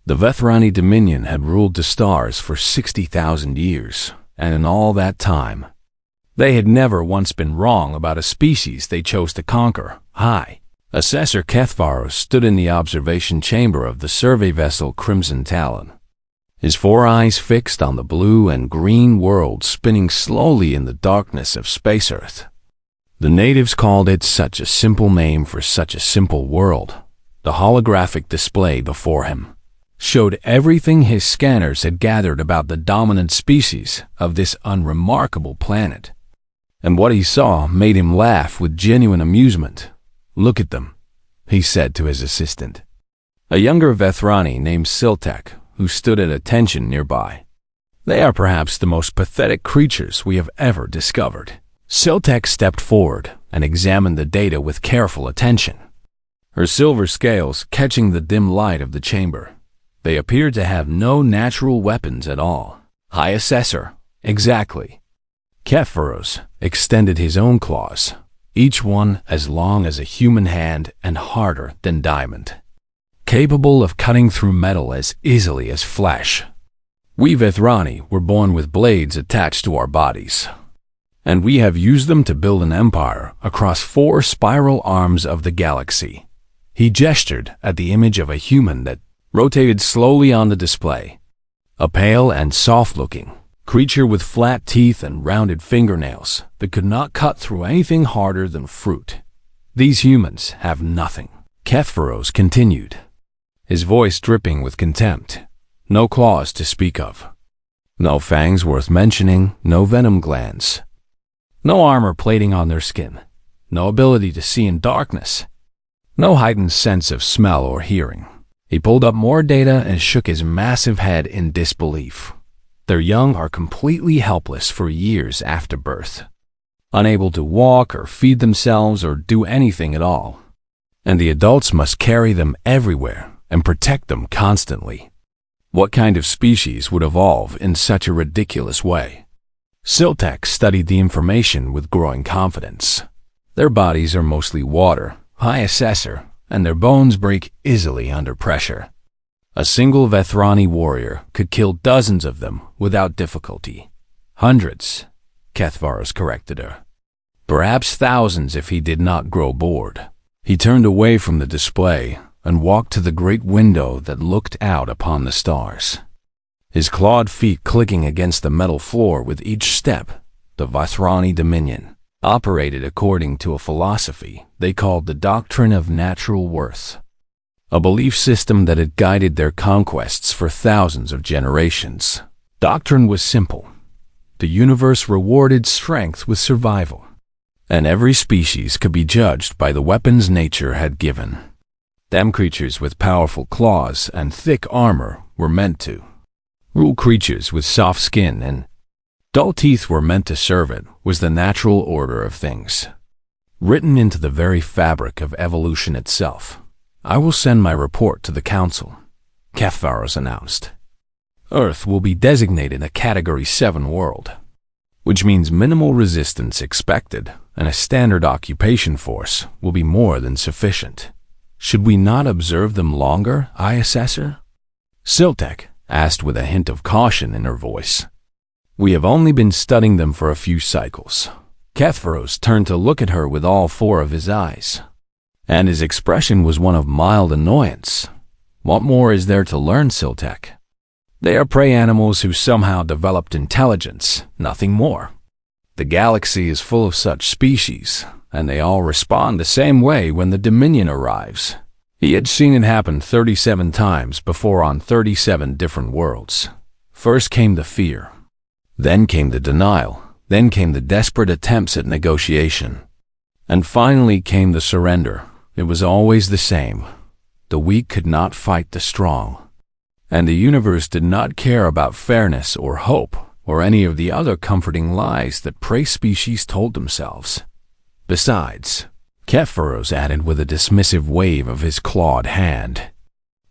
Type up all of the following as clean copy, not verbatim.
The Vethrani Dominion had ruled the stars for 60,000 years, and in all that time, they had never once been wrong about a species they chose to conquer. Hi. Assessor Kethvaros stood in the observation chamber of the survey vessel Crimson Talon, his four eyes fixed on the blue and green world spinning slowly in the darkness of space Earth. The natives called it such a simple name for such a simple world. The holographic display before him showed everything his scanners had gathered about the dominant species of this unremarkable planet. And what he saw made him laugh with genuine amusement. "Look at them," he said to his assistant, a younger Vethrani named Siltek, who stood at attention nearby. "They are perhaps the most pathetic creatures we have ever discovered." Siltek stepped forward and examined the data with careful attention, her silver scales catching the dim light of the chamber. They appeared to have no natural weapons at all. "High Assessor, exactly." Kethvaros extended his own claws, each one as long as a human hand and harder than diamond, capable of cutting through metal as easily as flesh. "We Vethrani were born with blades attached to our bodies, and we have used them to build an empire across 4 spiral arms of the galaxy." He gestured at the image of a human that rotated slowly on the display, a pale and soft-looking creature with flat teeth and rounded fingernails that could not cut through anything harder than fruit. "These humans have nothing," Kethvaros continued, his voice dripping with contempt. "No claws to speak of, no fangs worth mentioning, no venom glands, no armor plating on their skin, no ability to see in darkness, no heightened sense of smell or hearing." He pulled up more data and shook his massive head in disbelief. "Their young are completely helpless for years after birth, unable to walk or feed themselves or do anything at all. And the adults must carry them everywhere and protect them constantly. What kind of species would evolve in such a ridiculous way?" Siltek studied the information with growing confidence. "Their bodies are mostly water, High Assessor, and their bones break easily under pressure. A single Vethrani warrior could kill dozens of them without difficulty." "Hundreds," Kethvaros corrected her. "Perhaps thousands if he did not grow bored." He turned away from the display and walked to the great window that looked out upon the stars, his clawed feet clicking against the metal floor with each step. The Vethrani Dominion operated according to a philosophy they called the Doctrine of Natural Worth, a belief system that had guided their conquests for thousands of generations. Doctrine was simple. The universe rewarded strength with survival, and every species could be judged by the weapons nature had given. Them creatures with powerful claws and thick armor were meant to rule creatures with soft skin, and dull teeth were meant to serve it, was the natural order of things, written into the very fabric of evolution itself. "I will send my report to the Council," Kethvaros announced. "Earth will be designated a Category 7 world, which means minimal resistance expected, and a standard occupation force will be more than sufficient. Should we not observe them longer, High Assessor?" Siltek asked with a hint of caution in her voice. "We have only been studying them for a few cycles." Kethvaros turned to look at her with all 4 of his eyes, and his expression was one of mild annoyance. "What more is there to learn, Siltek? They are prey animals who somehow developed intelligence, nothing more. The galaxy is full of such species, and they all respond the same way when the Dominion arrives." He had seen it happen 37 times before on 37 different worlds. First came the fear, then came the denial, then came the desperate attempts at negotiation, and finally came the surrender. It was always the same. The weak could not fight the strong, and the universe did not care about fairness or hope or any of the other comforting lies that prey species told themselves. "Besides," Kethvaros added with a dismissive wave of his clawed hand,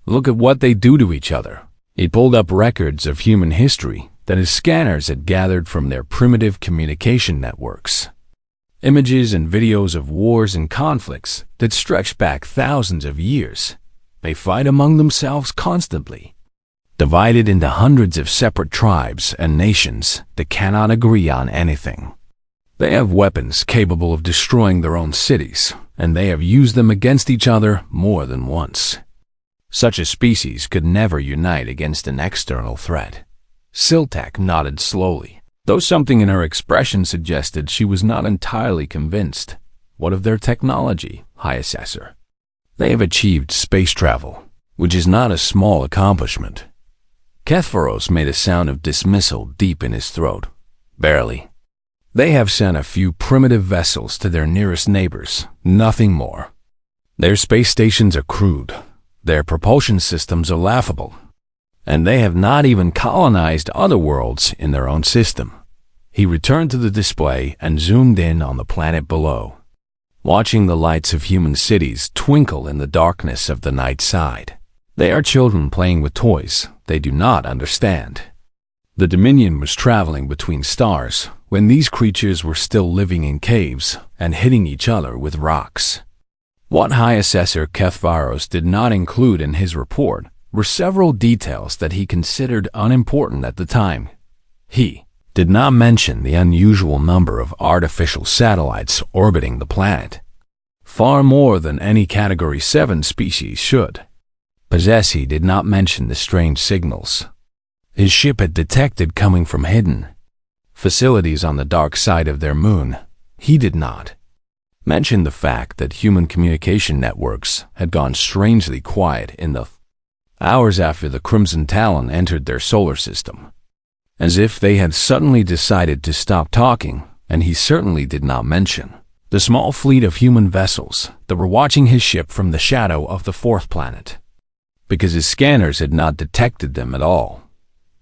"look at what they do to each other." He pulled up records of human history that his scanners had gathered from their primitive communication networks. Images and videos of wars and conflicts that stretched back thousands of years. They fight among themselves constantly, divided into hundreds of separate tribes and nations that cannot agree on anything. They have weapons capable of destroying their own cities, and they have used them against each other more than once. Such a species could never unite against an external threat. Siltak nodded slowly, though something in her expression suggested she was not entirely convinced. What of their technology, High Assessor? They have achieved space travel, which is not a small accomplishment. Kethvaros made a sound of dismissal deep in his throat. Barely. They have sent a few primitive vessels to their nearest neighbors, nothing more. Their space stations are crude, their propulsion systems are laughable, and they have not even colonized other worlds in their own system. He returned to the display and zoomed in on the planet below, watching the lights of human cities twinkle in the darkness of the night side. They are children playing with toys they do not understand. The Dominion was traveling between stars when these creatures were still living in caves and hitting each other with rocks. What High Assessor Kethvaros did not include in his report were several details that he considered unimportant at the time. He did not mention the unusual number of artificial satellites orbiting the planet, far more than any Category 7 species should. He did not mention the strange signals his ship had detected coming from hidden facilities on the dark side of their moon. He did not mention the fact that human communication networks had gone strangely quiet in the hours after the Crimson Talon entered their solar system, as if they had suddenly decided to stop talking. And he certainly did not mention the small fleet of human vessels that were watching his ship from the shadow of the fourth planet, because his scanners had not detected them at all.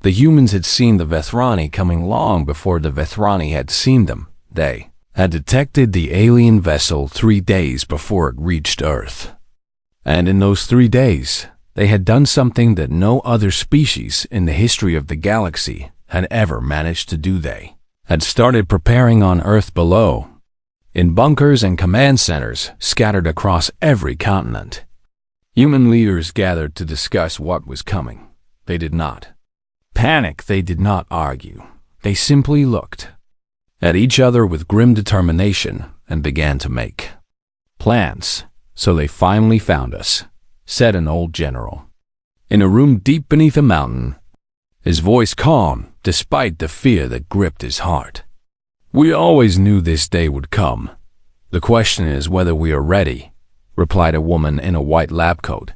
The humans had seen the Vethrani coming long before the Vethrani had seen them. They had detected the alien vessel 3 days before it reached Earth. And in those 3 days, they had done something that no other species in the history of the galaxy had ever managed to do. They had started preparing on Earth below, in bunkers and command centers scattered across every continent. Human leaders gathered to discuss what was coming. They did not panic, they did not argue. They simply looked at each other with grim determination and began to make plans. So they finally found us, said an old general, in a room deep beneath a mountain, his voice calm despite the fear that gripped his heart. We always knew this day would come. The question is whether we are ready, replied a woman in a white lab coat,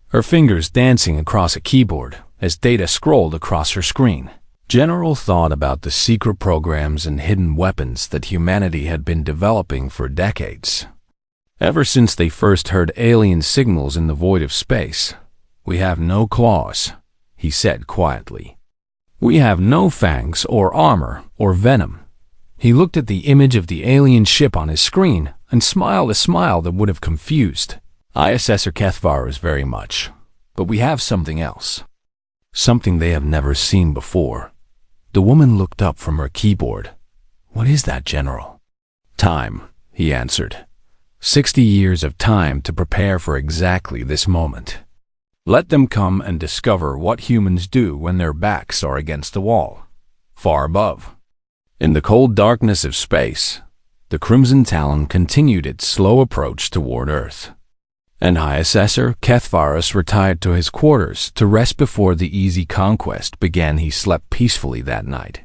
her fingers dancing across a keyboard as data scrolled across her screen. General thought about the secret programs and hidden weapons that humanity had been developing for decades. Ever since they first heard alien signals in the void of space. We have no claws, he said quietly. We have no fangs or armor or venom. He looked at the image of the alien ship on his screen and smiled a smile that would have confused Assessor Kethvaros very much. But we have something else. Something they have never seen before. The woman looked up from her keyboard. What is that, General? Time, he answered. 60 years of time to prepare for exactly this moment. Let them come and discover what humans do when their backs are against the wall, far above. In the cold darkness of space, the Crimson Talon continued its slow approach toward Earth. And High Assessor Kethvaros retired to his quarters to rest before the easy conquest began. He slept peacefully that night,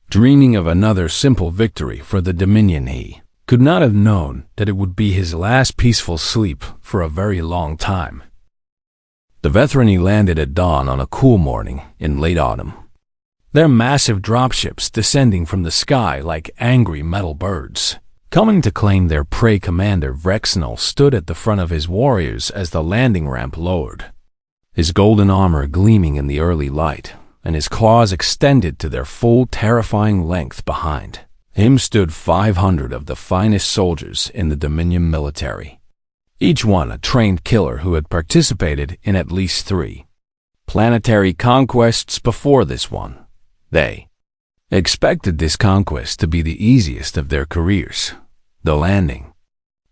dreaming of another simple victory for the Dominion. He could not have known that it would be his last peaceful sleep for a very long time. The Vethrani landed at dawn on a cool morning in late autumn, their massive dropships descending from the sky like angry metal birds. Coming to claim their prey, Commander Vrexnel stood at the front of his warriors as the landing ramp lowered, his golden armor gleaming in the early light, and his claws extended to their full, terrifying length. Behind him stood 500 of the finest soldiers in the Dominion military, each one a trained killer who had participated in at least 3 planetary conquests before this one. They expected this conquest to be the easiest of their careers. The landing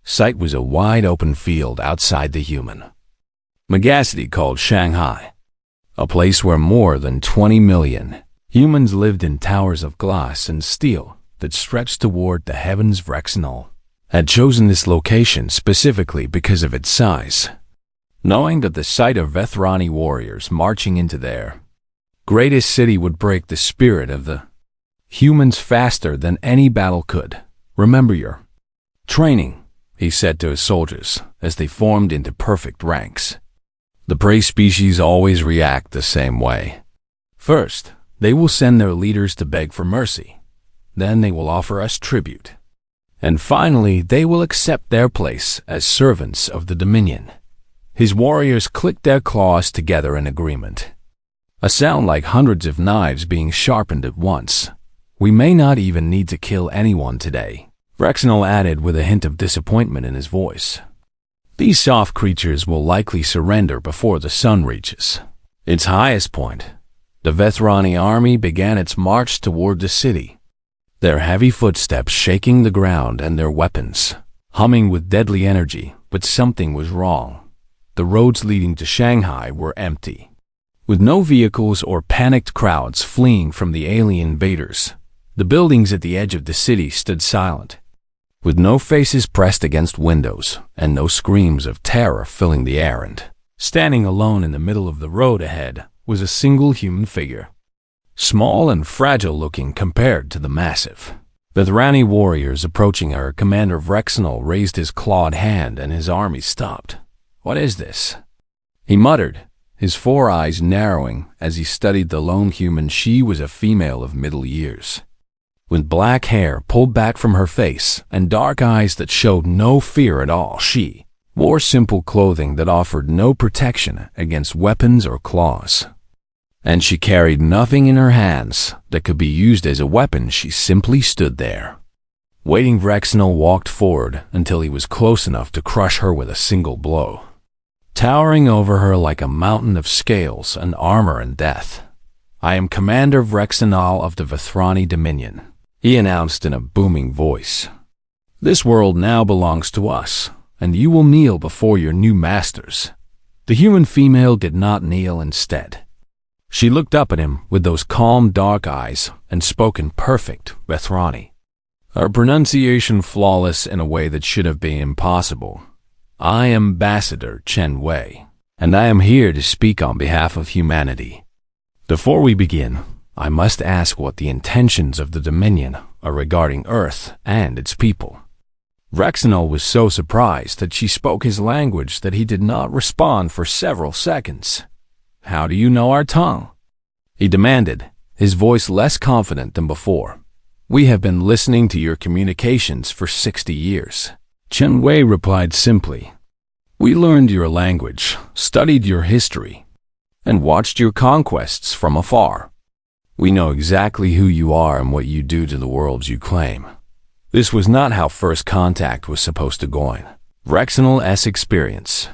site was a wide open field outside the human megacity called Shanghai, a place where more than 20 million humans lived in towers of glass and steel that stretched toward the heavens. Rexenol had chosen this location specifically because of its size, knowing that the sight of Vethrani warriors marching into their greatest city would break the spirit of the humans faster than any battle could. "Remember your training," he said to his soldiers as they formed into perfect ranks. "The prey species always react the same way. First, they will send their leaders to beg for mercy. Then they will offer us tribute. And finally, they will accept their place as servants of the Dominion." His warriors clicked their claws together in agreement, a sound like hundreds of knives being sharpened at once. "We may not even need to kill anyone today," Rexenol added with a hint of disappointment in his voice. "These soft creatures will likely surrender before the sun reaches its highest point." The Vethrani army began its march toward the city, their heavy footsteps shaking the ground and their weapons humming with deadly energy. But something was wrong. The roads leading to Shanghai were empty, with no vehicles or panicked crowds fleeing from the alien invaders. The buildings at the edge of the city stood silent, with no faces pressed against windows and no screams of terror filling the air. And standing alone in the middle of the road ahead was a single human figure, small and fragile-looking compared to the massive Vethrani warriors approaching her. Commander Rexenol raised his clawed hand and his army stopped. "What is this?" he muttered, his four eyes narrowing as he studied the lone human. She was a female of middle years, with black hair pulled back from her face and dark eyes that showed no fear at all. She wore simple clothing that offered no protection against weapons or claws, and she carried nothing in her hands that could be used as a weapon. She simply stood there, waiting. Rexenol walked forward until he was close enough to crush her with a single blow, towering over her like a mountain of scales and armor and death. "I am Commander Rexenol of the Vethrani Dominion," he announced in a booming voice. "This world now belongs to us, and you will kneel before your new masters." The human female did not kneel. Instead, she looked up at him with those calm dark eyes and spoke in perfect Vethrani, her pronunciation flawless in a way that should have been impossible. "I am Ambassador Chen Wei, and I am here to speak on behalf of humanity. Before we begin, I must ask what the intentions of the Dominion are regarding Earth and its people." Rexenol was so surprised that she spoke his language that he did not respond for several seconds. "How do you know our tongue?" he demanded, his voice less confident than before. "We have been listening to your communications for 60 years. Chen Wei replied simply. "We learned your language, studied your history, and watched your conquests from afar. We know exactly who you are and what you do to the worlds you claim." This was not how first contact was supposed to go on. Rexenol's experience.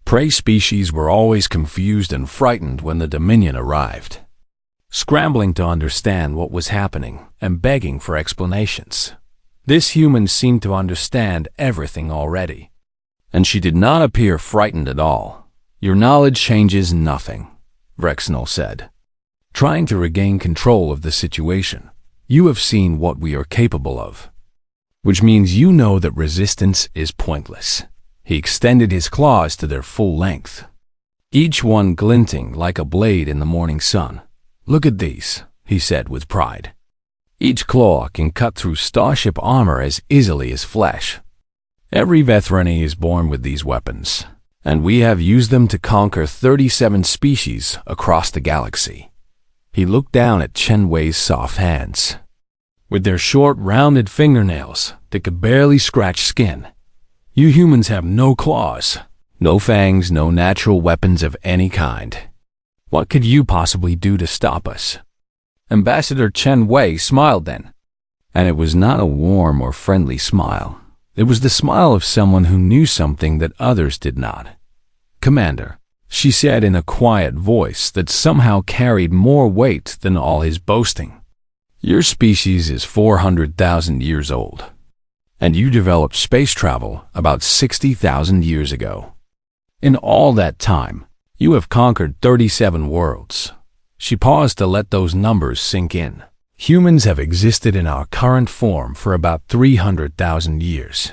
Prey species were always confused and frightened when the Dominion arrived, scrambling to understand what was happening and begging for explanations. This human seemed to understand everything already, and she did not appear frightened at all. "Your knowledge changes nothing," Rexenol said, trying to regain control of the situation. "You have seen what we are capable of, which means you know that resistance is pointless." He extended his claws to their full length, each one glinting like a blade in the morning sun. "Look at these," he said with pride. "Each claw can cut through starship armor as easily as flesh. Every Vethrani is born with these weapons, and we have used them to conquer 37 species across the galaxy." He looked down at Chen Wei's soft hands, with their short, rounded fingernails that could barely scratch skin. "You humans have no claws, no fangs, no natural weapons of any kind. What could you possibly do to stop us?" Ambassador Chen Wei smiled then, and it was not a warm or friendly smile. It was the smile of someone who knew something that others did not. "Commander," she said in a quiet voice that somehow carried more weight than all his boasting, "your species is 400,000 years old, and you developed space travel about 60,000 years ago. In all that time, You have conquered 37 worlds. She paused to let those numbers sink in. Humans have existed in our current form for about 300,000 years.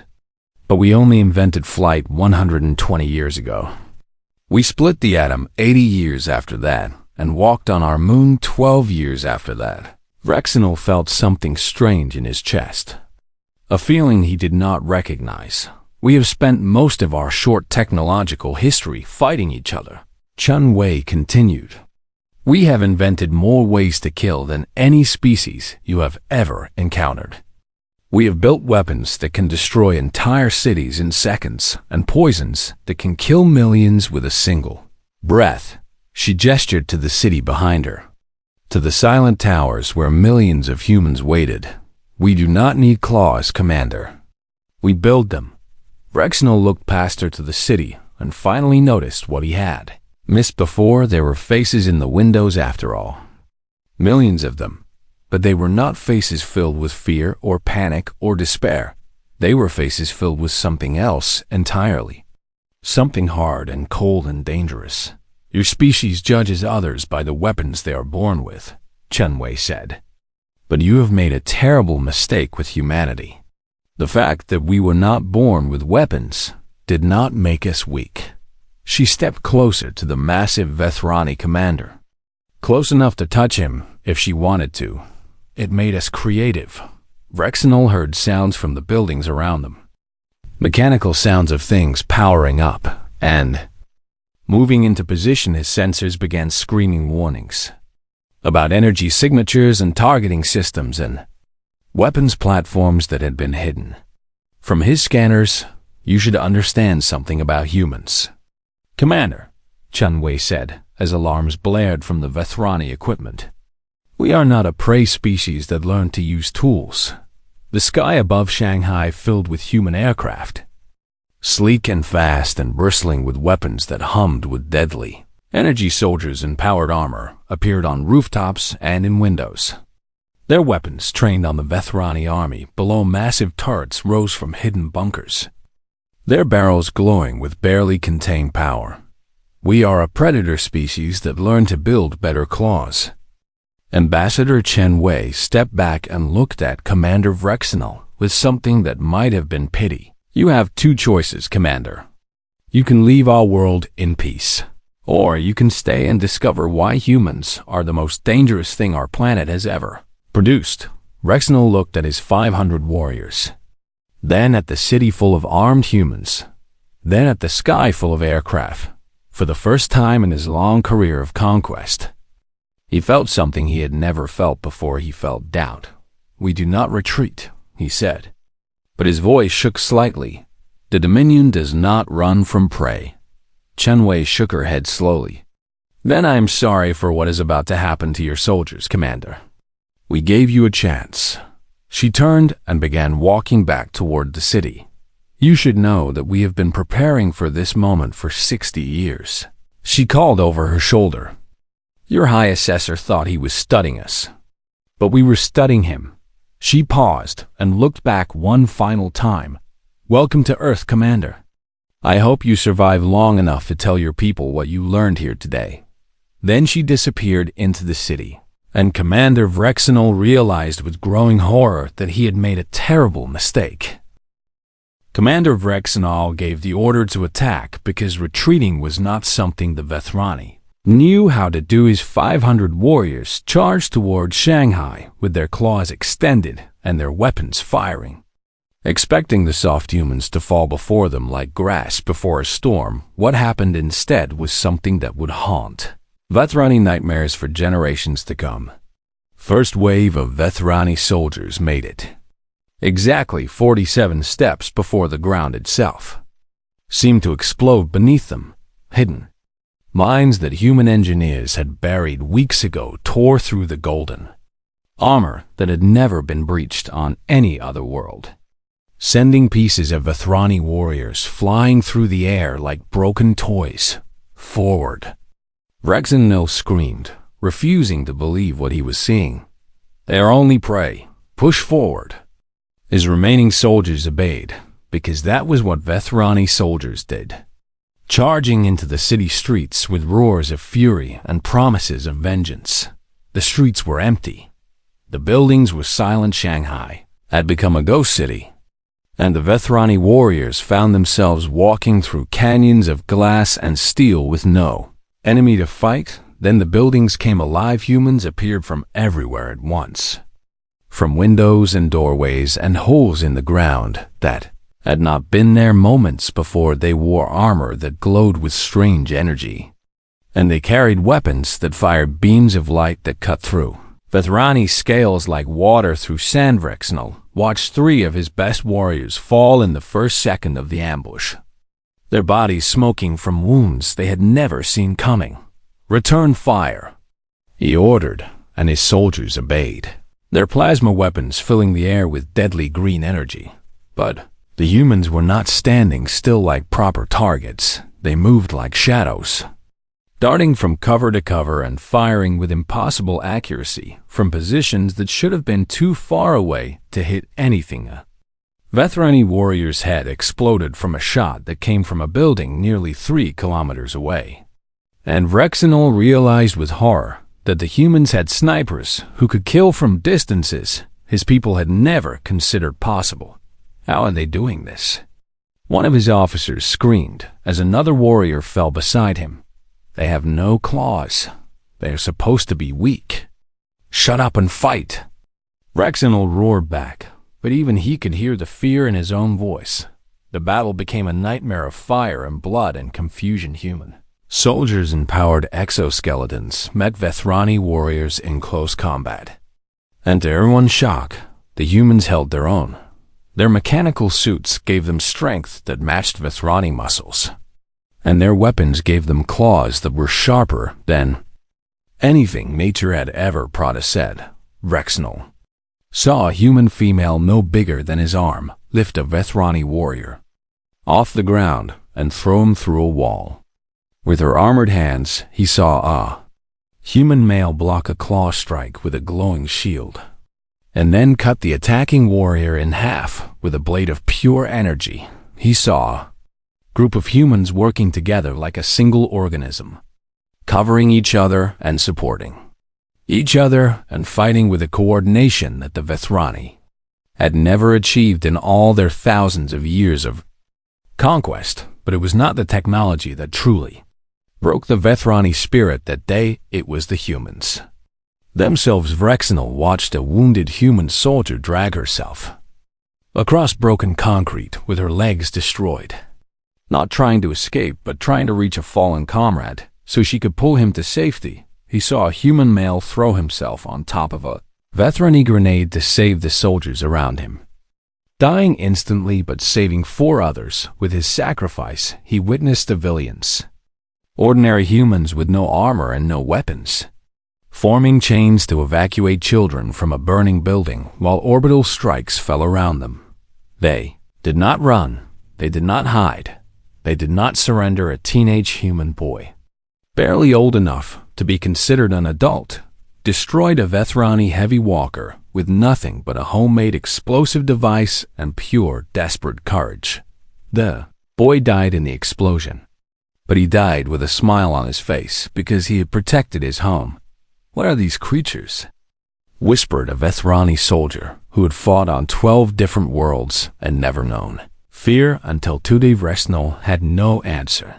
But we only invented flight 120 years ago. We split the atom 80 years after that, and walked on our moon 12 years after that. Rexenal felt something strange in his chest. A feeling he did not recognize. We have spent most of our short technological history fighting each other. Chun Wei continued. We have invented more ways to kill than any species you have ever encountered. We have built weapons that can destroy entire cities in seconds, and poisons that can kill millions with a single breath. She gestured to the city behind her, to the silent towers where millions of humans waited. We do not need claws, Commander. We build them. Rexenal looked past her to the city and finally noticed what he had missed before. There were faces in the windows after all. Millions of them. But they were not faces filled with fear or panic or despair. They were faces filled with something else entirely. Something hard and cold and dangerous. Your species judges others by the weapons they are born with, Chun Wei said. But you have made a terrible mistake with humanity. The fact that we were not born with weapons did not make us weak. She stepped closer to the massive Vethrani commander. Close enough to touch him if she wanted to. It made us creative. Rexenal heard sounds from the buildings around them. Mechanical sounds of things powering up, and moving into position. His sensors began screaming warnings about energy signatures and targeting systems and weapons platforms that had been hidden. From his scanners, you should understand something about humans. Commander, Chun Wei said, as alarms blared from the Vethrani equipment. We are not a prey species that learned to use tools. The sky above Shanghai filled with human aircraft, sleek and fast and bristling with weapons that hummed with deadly energy. Soldiers in powered armor appeared on rooftops and in windows. Their weapons, trained on the Vethrani army below massive turrets, rose from hidden bunkers, their barrels glowing with barely contained power. We are a predator species that learned to build better claws. Ambassador Chun Wei stepped back and looked at Commander Rexenal with something that might have been pity. You have two choices, Commander. You can leave our world in peace, or you can stay and discover why humans are the most dangerous thing our planet has ever produced. Rexenal looked at his 500 warriors, then at the city full of armed humans, then at the sky full of aircraft. For the first time in his long career of conquest, he felt something he had never felt before. He felt doubt. We do not retreat, he said. But his voice shook slightly. The Dominion does not run from prey. Chun Wei shook her head slowly. Then I am sorry for what is about to happen to your soldiers, Commander. We gave you a chance. She turned and began walking back toward the city. You should know that we have been preparing for this moment for 60 years. She called over her shoulder. Your High Assessor thought he was studying us, but we were studying him. She paused and looked back one final time. Welcome to Earth, Commander. I hope you survive long enough to tell your people what you learned here today. Then she disappeared into the city, and Commander Rexenal realized with growing horror that he had made a terrible mistake. Commander Rexenal gave the order to attack because retreating was not something the Vethrani knew how to do. His 500 warriors charged toward Shanghai with their claws extended and their weapons firing, expecting the soft humans to fall before them like grass before a storm. What happened instead was something that would haunt Vethrani nightmares for generations to come. First wave of Vethrani soldiers made it. Exactly 47 steps before the ground itself seemed to explode beneath them. Hidden mines that human engineers had buried weeks ago tore through the golden armor that had never been breached on any other world, sending pieces of Vethrani warriors flying through the air like broken toys. Forward! Rexenal screamed, refusing to believe what he was seeing. They are only prey. Push forward! His remaining soldiers obeyed, because that was what Vethrani soldiers did. charging into the city streets with roars of fury and promises of vengeance. The streets were empty. The buildings were silent. Shanghai had become a ghost city, and the Vethrani warriors found themselves walking through canyons of glass and steel with no enemy to fight. Then the buildings came alive. Humans appeared from everywhere at once, from windows and doorways and holes in the ground that had not been there moments before. They wore armor that glowed with strange energy, and they carried weapons that fired beams of light that cut through Vethrani scales like water through sand. Vexenal watched 3 of his best warriors fall in the first second of the ambush, their bodies smoking from wounds they had never seen coming. "Return fire," he ordered, and his soldiers obeyed, their plasma weapons filling the air with deadly green energy. But the humans were not standing still like proper targets. They moved like shadows, darting from cover to cover and firing with impossible accuracy from positions that should have been too far away to hit anything. A Vethrani warrior's head exploded from a shot that came from a building nearly 3 kilometers away, and Vexenal realized with horror that the humans had snipers who could kill from distances his people had never considered possible. How are they doing this? One of his officers screamed as another warrior fell beside him. "They have no claws. They are supposed to be weak. Shut up and fight!" Vexenal roared back, but even he could hear the fear in his own voice. The battle became a nightmare of fire and blood and confusion. Human soldiers in powered exoskeletons met Vethrani warriors in close combat, and to everyone's shock, the humans held their own. Their mechanical suits gave them strength that matched Vethrani muscles, and their weapons gave them claws that were sharper than anything nature had ever said. Vexenal saw a human female no bigger than his arm lift a Vethrani warrior off the ground and throw him through a wall. With her armored hands, he saw a human male block a claw strike with a glowing shield, and then cut the attacking warrior in half with a blade of pure energy. He saw a group of humans working together like a single organism, covering each other and supporting each other and fighting with a coordination that the Vethrani had never achieved in all their thousands of years of conquest. But it was not the technology that truly broke the Vethrani spirit that day. It was the humans themselves. Vexenal watched a wounded human soldier drag herself across broken concrete with her legs destroyed, not trying to escape but trying to reach a fallen comrade so she could pull him to safety. He saw a human male throw himself on top of a Vethrani grenade to save the soldiers around him. Dying instantly but saving 4 others with his sacrifice, he witnessed civilians, ordinary humans with no armor and no weapons, forming chains to evacuate children from a burning building while orbital strikes fell around them. They did not run. They did not hide. They did not surrender. A teenage human boy, barely old enough to be considered an adult, destroyed a Vethrani heavy walker with nothing but a homemade explosive device and pure, desperate courage. The boy died in the explosion, but he died with a smile on his face because he had protected his home. "What are these creatures?" whispered a Vethrani soldier who had fought on 12 different worlds and never known fear until today. Vexenal had no answer.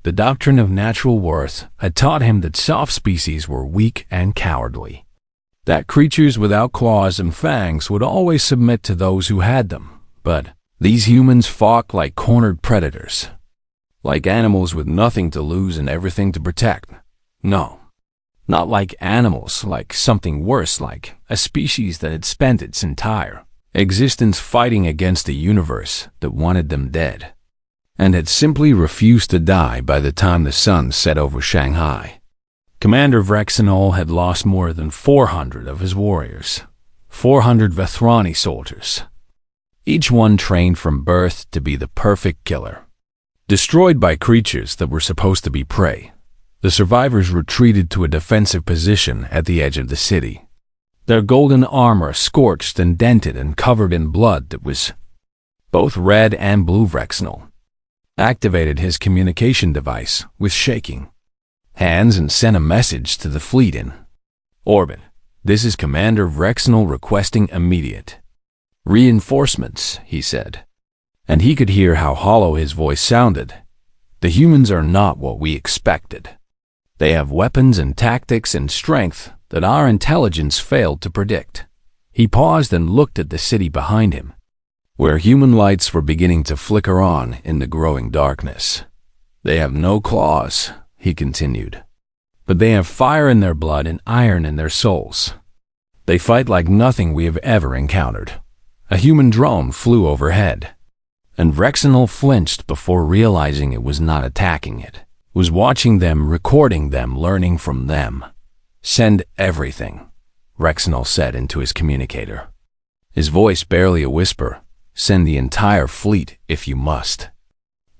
The doctrine of natural worth had taught him that soft species were weak and cowardly, that creatures without claws and fangs would always submit to those who had them. But these humans fought like cornered predators, like animals with nothing to lose and everything to protect. No, not like animals, like something worse, like a species that had spent its entire existence fighting against a universe that wanted them dead, and had simply refused to die by the time the sun set over Shanghai. Commander Vexenal had lost more than 400 of his warriors, 400 Vethrani soldiers, each one trained from birth to be the perfect killer. Destroyed by creatures that were supposed to be prey, the survivors retreated to a defensive position at the edge of the city, their golden armor scorched and dented and covered in blood that was both red and blue. Vexenal activated his communication device with shaking hands and sent a message to the fleet in orbit. "This is Commander Vrexnel requesting immediate reinforcements," he said. And he could hear how hollow his voice sounded. "The humans are not what we expected. They have weapons and tactics and strength that our intelligence failed to predict." He paused and looked at the city behind him, where human lights were beginning to flicker on in the growing darkness. "They have no claws," he continued, "but they have fire in their blood and iron in their souls. They fight like nothing we have ever encountered." A human drone flew overhead, and Vrexnel flinched before realizing it was not attacking it. It was watching them, recording them, learning from them. "Send everything," Vrexnel said into his communicator, his voice barely a whisper. "Send the entire fleet if you must.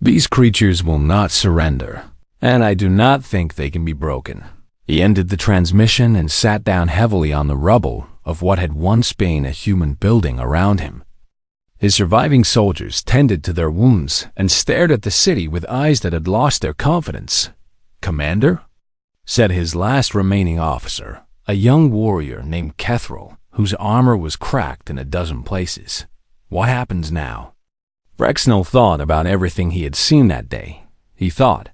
These creatures will not surrender, and I do not think they can be broken." He ended the transmission and sat down heavily on the rubble of what had once been a human building around him. His surviving soldiers tended to their wounds and stared at the city with eyes that had lost their confidence. "Commander?" said his last remaining officer, a young warrior named Kethril, whose armor was cracked in a dozen places. "What happens now?" Vrexnel thought about everything he had seen that day. He thought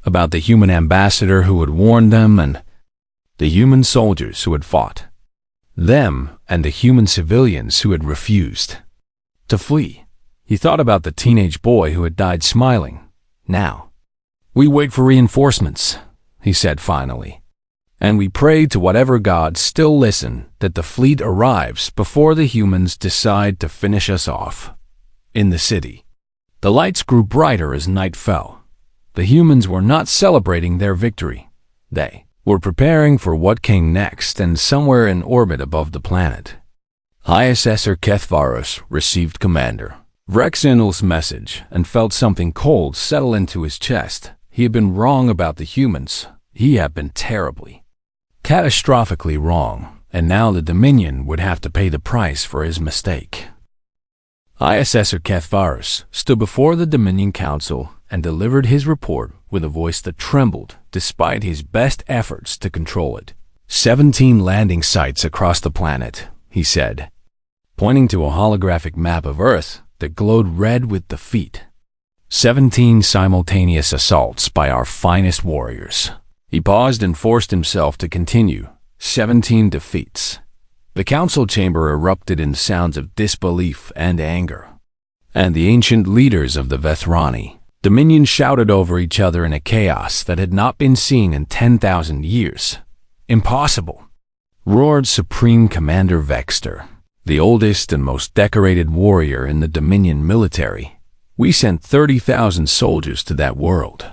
about the human ambassador who had warned them, and the human soldiers who had fought them, and the human civilians who had refused to flee. He thought about the teenage boy who had died smiling. "Now, we wait for reinforcements," he said finally, "and we pray to whatever gods still listen that the fleet arrives before the humans decide to finish us off." In the city, the lights grew brighter as night fell. The humans were not celebrating their victory. They were preparing for what came next, and somewhere in orbit above the planet, Assessor Kethvaros received Commander Vrexnel's message and felt something cold settle into his chest. He had been wrong about the humans. He had been terribly, catastrophically wrong, and now the Dominion would have to pay the price for his mistake. Assessor Kethvaros stood before the Dominion Council and delivered his report with a voice that trembled despite his best efforts to control it. 17 landing sites across the planet, he said, pointing to a holographic map of Earth that glowed red with defeat. 17 simultaneous assaults by our finest warriors. He paused and forced himself to continue. 17 defeats. The council chamber erupted in sounds of disbelief and anger. And the ancient leaders of the Vethrani Dominion shouted over each other in a chaos that had not been seen in 10,000 years. "Impossible!" roared Supreme Commander Vexter, the oldest and most decorated warrior in the Dominion military. "We sent 30,000 soldiers to that world.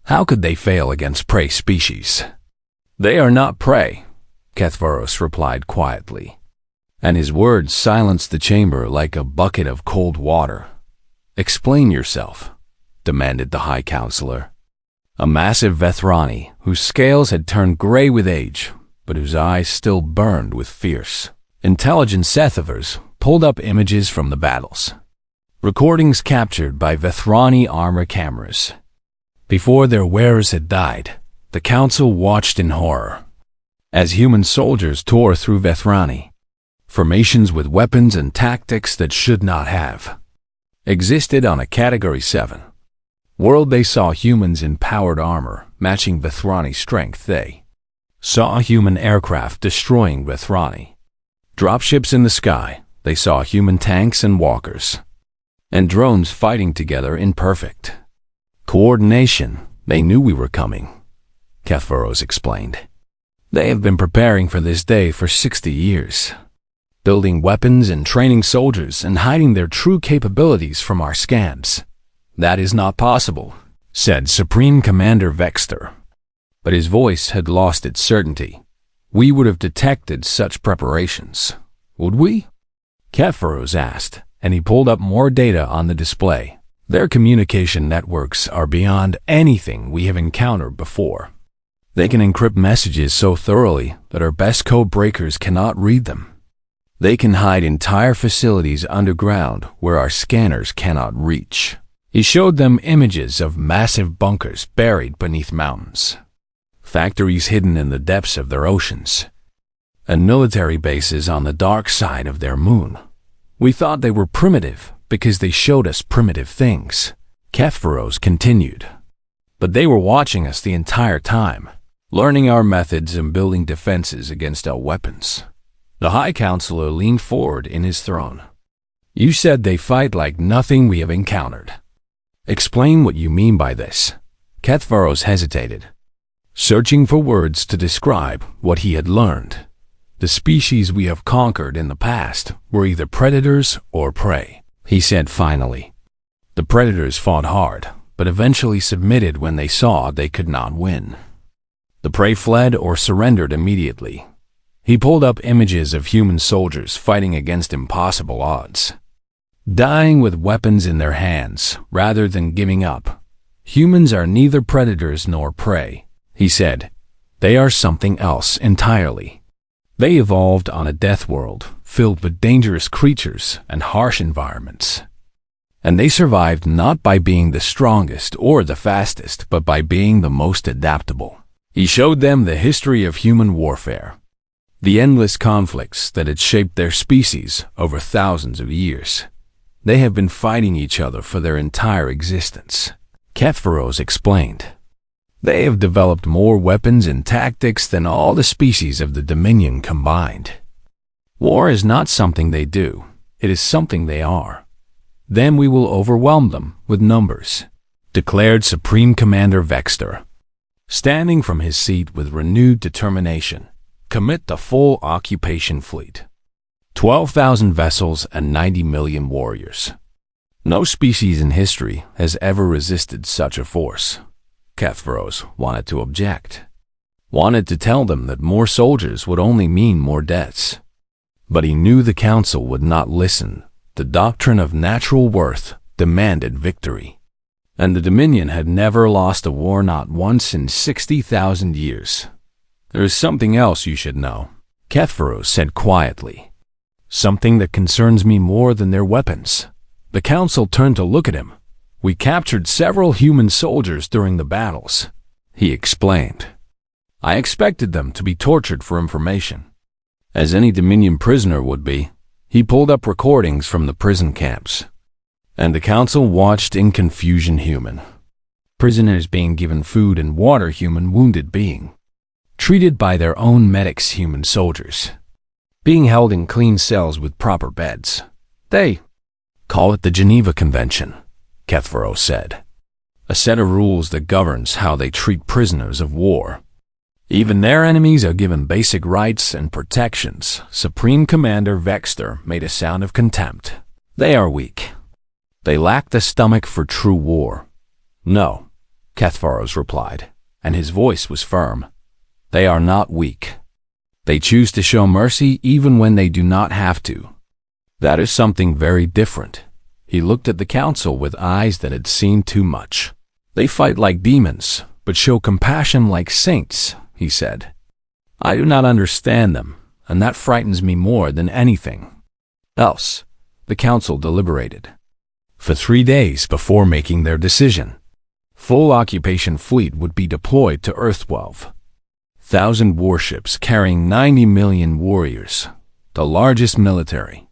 How could they fail against prey species?" "They are not prey," Kethvaros replied quietly, and his words silenced the chamber like a bucket of cold water. "Explain yourself," demanded the High Counselor, a massive Vethrani whose scales had turned gray with age, but whose eyes still burned with fierce, intelligent Sethivers pulled up images from the battles, recordings captured by Vethrani armor cameras. Before their wearers had died, the Council watched in horror as human soldiers tore through Vethrani, formations with weapons and tactics that should not have existed on a Category 7 world. They saw humans in powered armor matching Vethrani strength. They saw human aircraft destroying Vethrani dropships in the sky. They saw human tanks and walkers and drones fighting together in perfect coordination. "They knew we were coming," Kethvaros explained. "They have been preparing for this day for 60 years, building weapons and training soldiers and hiding their true capabilities from our scans." "That is not possible," said Supreme Commander Vexter, but his voice had lost its certainty. "We would have detected such preparations, would we?" Kethvaros asked, and he pulled up more data on the display. "Their communication networks are beyond anything we have encountered before. They can encrypt messages so thoroughly that our best code breakers cannot read them. They can hide entire facilities underground where our scanners cannot reach. He showed them images of massive bunkers buried beneath mountains, factories hidden in the depths of their oceans, and military bases on the dark side of their moon. We thought they were primitive because they showed us primitive things, Kethvaros continued. But they were watching us the entire time, learning our methods and building defenses against our weapons. The High Counselor leaned forward in his throne. You said they fight like nothing we have encountered. Explain what you mean by this. Kethvaros hesitated, searching for words to describe what he had learned. The species we have conquered in the past were either predators or prey, he said finally. The predators fought hard, but eventually submitted when they saw they could not win. The prey fled or surrendered immediately. He pulled up images of human soldiers fighting against impossible odds, dying with weapons in their hands rather than giving up. Humans are neither predators nor prey, he said. They are something else entirely. They evolved on a death world filled with dangerous creatures and harsh environments. And they survived not by being the strongest or the fastest, but by being the most adaptable. He showed them the history of human warfare, the endless conflicts that had shaped their species over thousands of years. They have been fighting each other for their entire existence, Kethvaros explained. They have developed more weapons and tactics than all the species of the Dominion combined. War is not something they do, it is something they are. Then we will overwhelm them with numbers, declared Supreme Commander Vexter, standing from his seat with renewed determination. Commit the full occupation fleet. 12,000 vessels and 90 million warriors. No species in history has ever resisted such a force. Kethvaros wanted to object, wanted to tell them that more soldiers would only mean more deaths. But he knew the council would not listen. The doctrine of natural worth demanded victory. And the Dominion had never lost a war, not once in 60,000 years. There is something else you should know, Kethvaros said quietly. Something that concerns me more than their weapons. The council turned to look at him. We captured several human soldiers during the battles, he explained. I expected them to be tortured for information, as any Dominion prisoner would be. He pulled up recordings from the prison camps, and the council watched in confusion. Human prisoners being given food and water, human wounded being treated by their own medics, human soldiers being held in clean cells with proper beds. They call it the Geneva Convention, Kethvaros said. A set of rules that governs how they treat prisoners of war. Even their enemies are given basic rights and protections. Supreme Commander Vexter made a sound of contempt. They are weak. They lack the stomach for true war. No, Kethvaros replied, and his voice was firm. They are not weak. They choose to show mercy even when they do not have to. That is something very different. He looked at the council with eyes that had seen too much. They fight like demons, but show compassion like saints, he said. I do not understand them, and that frightens me more than anything else. The council deliberated for 3 days before making their decision. Full occupation fleet would be deployed to Earth. 12,000 warships carrying 90 million warriors, the largest military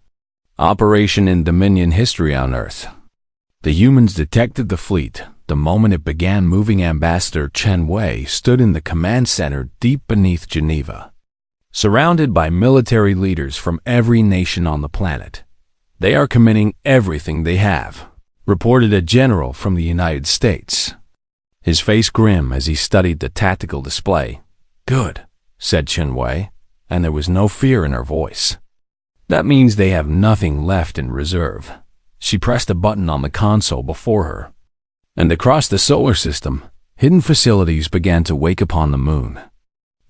operation in Dominion history on Earth. The humans detected the fleet the moment it began moving. Ambassador Chen Wei stood in the command center deep beneath Geneva, surrounded by military leaders from every nation on the planet. They are committing everything they have, reported a general from the United States, his face grim as he studied the tactical display. Good, said Chen Wei, and there was no fear in her voice. That means they have nothing left in reserve. She pressed a button on the console before her, and across the solar system, hidden facilities began to wake upon the moon.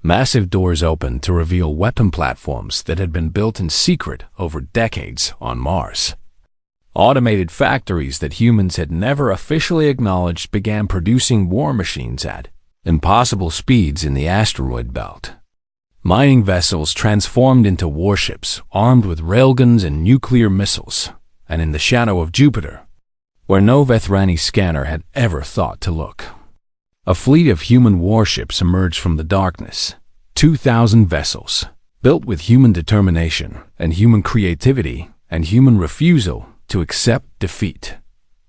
Massive doors opened to reveal weapon platforms that had been built in secret over decades on Mars. Automated factories that humans had never officially acknowledged began producing war machines at impossible speeds in the asteroid belt. Mining vessels transformed into warships armed with railguns and nuclear missiles, and in the shadow of Jupiter, where no Vethrani scanner had ever thought to look. A fleet of human warships emerged from the darkness, 2,000 vessels, built with human determination and human creativity and human refusal to accept defeat.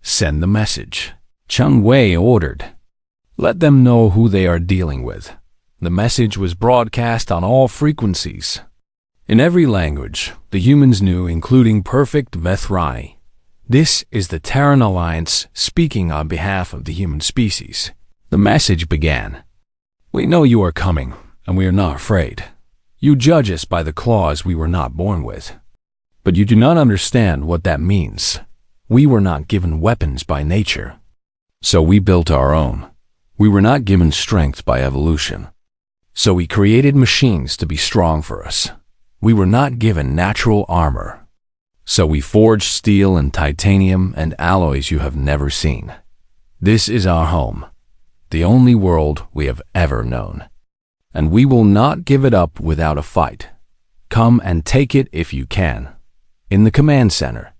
Send the message, Chung Wei ordered. Let them know who they are dealing with. The message was broadcast on all frequencies. In every language, the humans knew, including perfect Vethrani. This is the Terran Alliance speaking on behalf of the human species. The message began. We know you are coming, and we are not afraid. You judge us by the claws we were not born with. But you do not understand what that means. We were not given weapons by nature. So we built our own. We were not given strength by evolution. So we created machines to be strong for us. We were not given natural armor. So we forged steel and titanium and alloys you have never seen. This is our home, the only world we have ever known. And we will not give it up without a fight. Come and take it if you can. In the command center,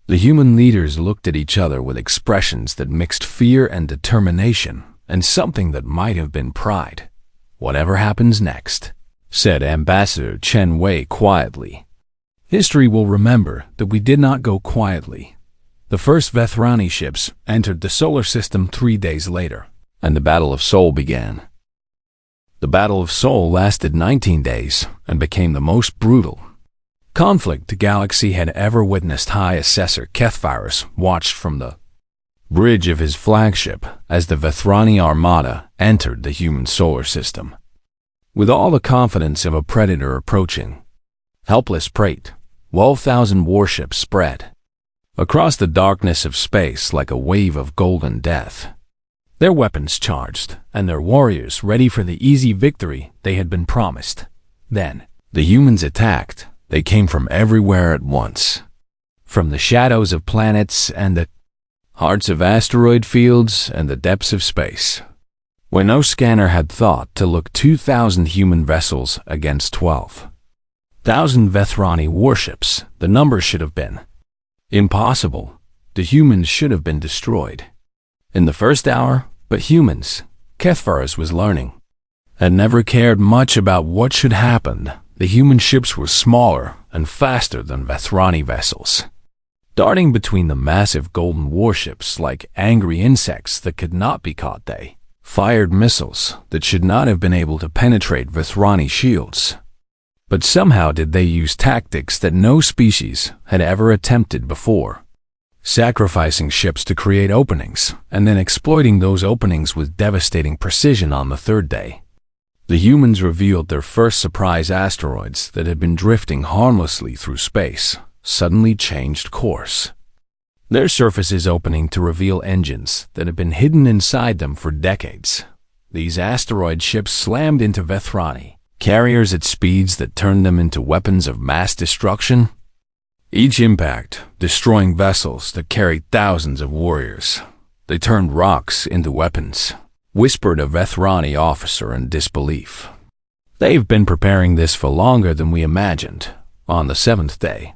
the human leaders looked at each other with expressions that mixed fear and determination and something that might have been pride. Whatever happens next, said Ambassador Chen Wei quietly. History will remember that we did not go quietly. The first Vethrani ships entered the solar system 3 days later, and the Battle of Seoul began. The Battle of Seoul lasted 19 days and became the most brutal conflict the galaxy had ever witnessed. High Assessor Kethvirus watched from the bridge of his flagship as the Vethrani armada entered the human solar system. With all the confidence of a predator approaching, helpless prey, 12,000 warships spread across the darkness of space like a wave of golden death. Their weapons charged, and their warriors ready for the easy victory they had been promised. Then, the humans attacked. They came from everywhere at once. From the shadows of planets and the hearts of asteroid fields and the depths of space. Where no scanner had thought to look, 2,000 human vessels against 12,000 Vethrani warships. The number should have been impossible. The humans should have been destroyed in the first hour, but humans, Kethvirus was learning, had never cared much about what should happen. The human ships were smaller and faster than Vethrani vessels, darting between the massive golden warships like angry insects that could not be caught. They fired missiles that should not have been able to penetrate Vethrani shields. But somehow did they use tactics that no species had ever attempted before, sacrificing ships to create openings and then exploiting those openings with devastating precision. On the third day, the humans revealed their first surprise. Asteroids that had been drifting harmlessly through space suddenly changed course, their surfaces opening to reveal engines that had been hidden inside them for decades. These asteroid ships slammed into Vethrani carriers at speeds that turned them into weapons of mass destruction, each impact destroying vessels that carried thousands of warriors. They turned rocks into weapons, whispered a Vethrani officer in disbelief. They've been preparing this for longer than we imagined. On the 7th day,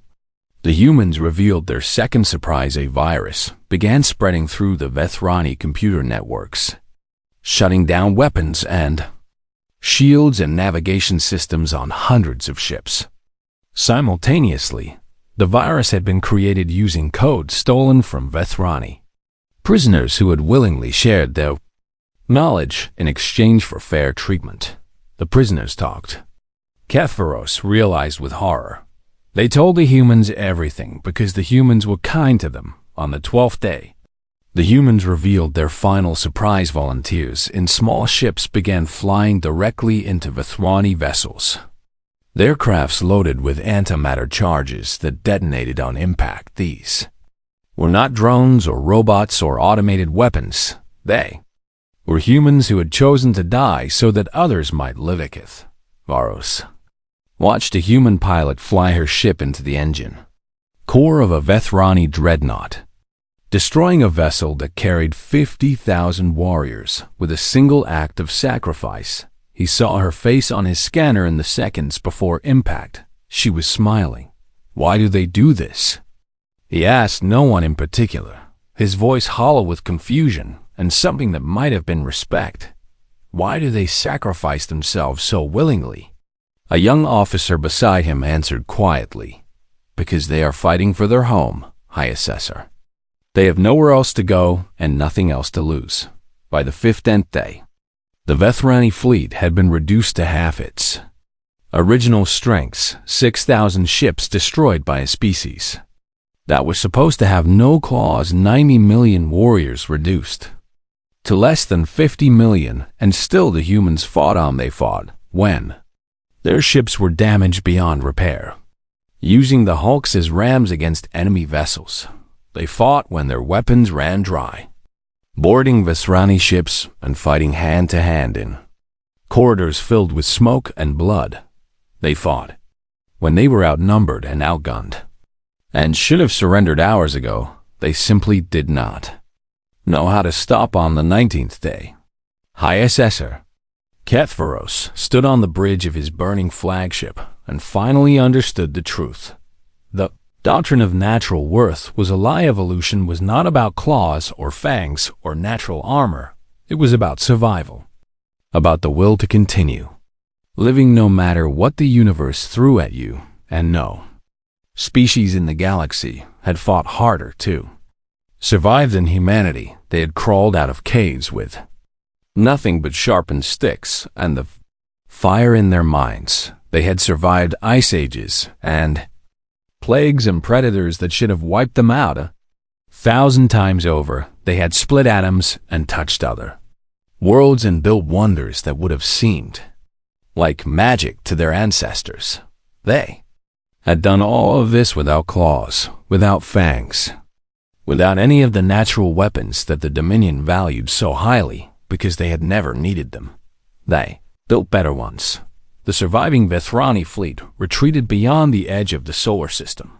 the humans revealed their second surprise. A virus began spreading through the Vethrani computer networks, shutting down weapons and shields and navigation systems on hundreds of ships. Simultaneously, the virus had been created using code stolen from Vethrani prisoners who had willingly shared their knowledge in exchange for fair treatment. The prisoners talked. Kethvirus realized with horror. They told the humans everything because the humans were kind to them. On the 12th day, the humans revealed their final surprise. Volunteers in small ships began flying directly into Vethrani vessels, their crafts loaded with antimatter charges that detonated on impact. These were not drones or robots or automated weapons. They were humans who had chosen to die so that others might live. Kethvirus watched a human pilot fly her ship into the engine core of a Vethrani dreadnought, destroying a vessel that carried 50,000 warriors with a single act of sacrifice. He saw her face on his scanner in the seconds before impact. She was smiling. Why do they do this? He asked no one in particular. his voice hollow with confusion and something that might have been respect. Why do they sacrifice themselves so willingly? A young officer beside him answered quietly, because they are fighting for their home, High Assessor. They have nowhere else to go and nothing else to lose. By the 15th day, the Vethrani fleet had been reduced to half its original strengths, 6,000 ships destroyed by a species that was supposed to have no claws, 90 million warriors reduced to less than 50 million, and still the humans fought on. They fought when their ships were damaged beyond repair, using the hulks as rams against enemy vessels. They fought when their weapons ran dry, boarding Vethrani ships and fighting hand-to-hand in corridors filled with smoke and blood. They fought when they were outnumbered and outgunned, and should have surrendered hours ago. They simply did not know how to stop. On the 19th day, High Assessor Kethvaros stood on the bridge of his burning flagship and finally understood the truth. The doctrine of natural worth was a lie. Evolution was not about claws or fangs or natural armor. It was about survival, about the will to continue living no matter what the universe threw at you. And no species in the galaxy had fought harder to survive than humanity. They had crawled out of caves with nothing but sharpened sticks and the fire in their minds. They had survived ice ages and plagues and predators that should have wiped them out 1,000 times over. They had split atoms and touched other worlds and built wonders that would have seemed like magic to their ancestors. They had done all of this without claws, without fangs, without any of the natural weapons that the Dominion valued so highly because they had never needed them. They built better ones. The surviving Vethrani fleet retreated beyond the edge of the solar system,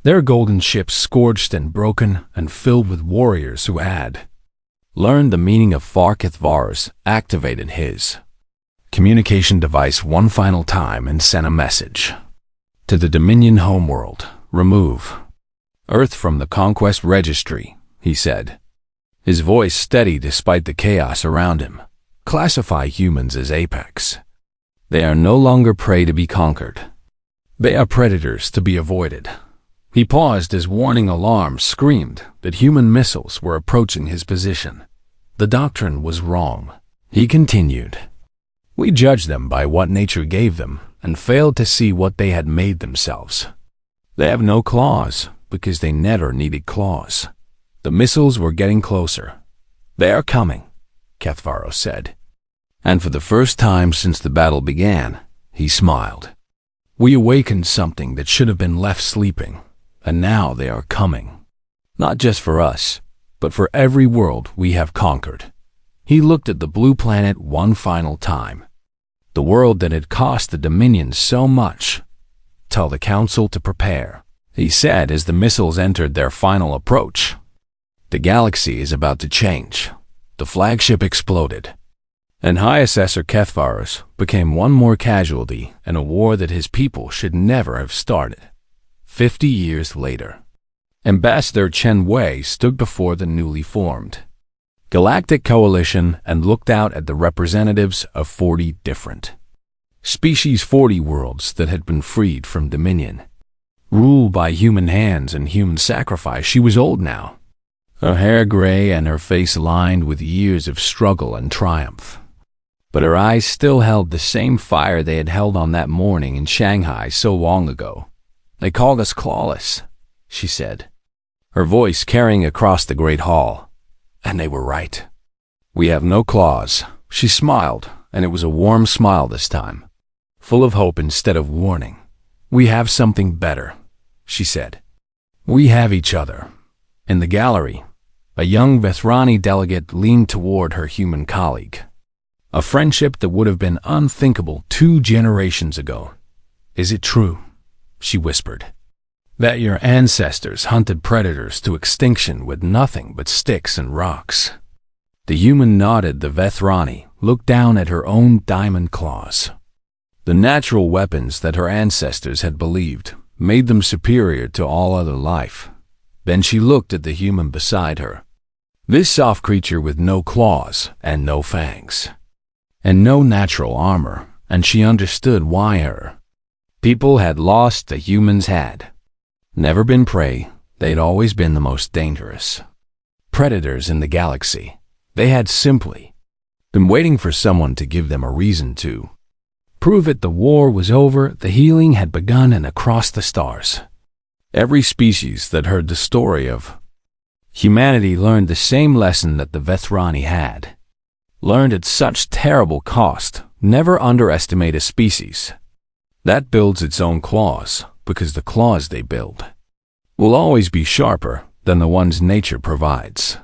their golden ships scorched and broken and filled with warriors who had learned the meaning of Kethvaros, activated his communication device one final time and sent a message to the Dominion homeworld. Remove Earth from the Conquest Registry, he said, his voice steady despite the chaos around him. Classify humans as apex. They are no longer prey to be conquered. They are predators to be avoided. He paused as warning alarms screamed that human missiles were approaching his position. The doctrine was wrong. He continued. We judged them by what nature gave them and failed to see what they had made themselves. They have no claws because they never needed claws. The missiles were getting closer. They are coming, Kethvaros said. And for the first time since the battle began, he smiled. We awakened something that should have been left sleeping, and now they are coming. Not just for us, but for every world we have conquered. He looked at the blue planet one final time. The world that had cost the Dominion so much. Tell the Council to prepare, he said as the missiles entered their final approach. The galaxy is about to change. The flagship exploded, and High Assessor Kethvaros became one more casualty in a war that his people should never have started. 50 years later, Ambassador Chen Wei stood before the newly formed Galactic Coalition and looked out at the representatives of 40 different species, 40 worlds that had been freed from Dominion, ruled by human hands and human sacrifice. She was old now, her hair gray and her face lined with years of struggle and triumph. But her eyes still held the same fire they had held on that morning in Shanghai so long ago. They called us clawless, she said, her voice carrying across the great hall. And they were right. We have no claws. She smiled, and it was a warm smile this time, full of hope instead of warning. We have something better, she said. We have each other. In the gallery, a young Vethrani delegate leaned toward her human colleague. A friendship that would have been unthinkable 2 generations ago. Is it true, she whispered, that your ancestors hunted predators to extinction with nothing but sticks and rocks? The human nodded. The Vethrani looked down at her own diamond claws. The natural weapons that her ancestors had believed made them superior to all other life. Then she looked at the human beside her. This soft creature with no claws and no fangs, and no natural armor, and she understood why her people had lost the humans had never been prey. They'd always been the most dangerous predators in the galaxy. They had simply been waiting for someone to give them a reason to prove it. The war was over, the healing had begun, and across the stars, every species that heard the story of humanity learned the same lesson that the Vethrani had learned at such terrible cost. Never underestimate a species that builds its own claws, because the claws they build will always be sharper than the ones nature provides.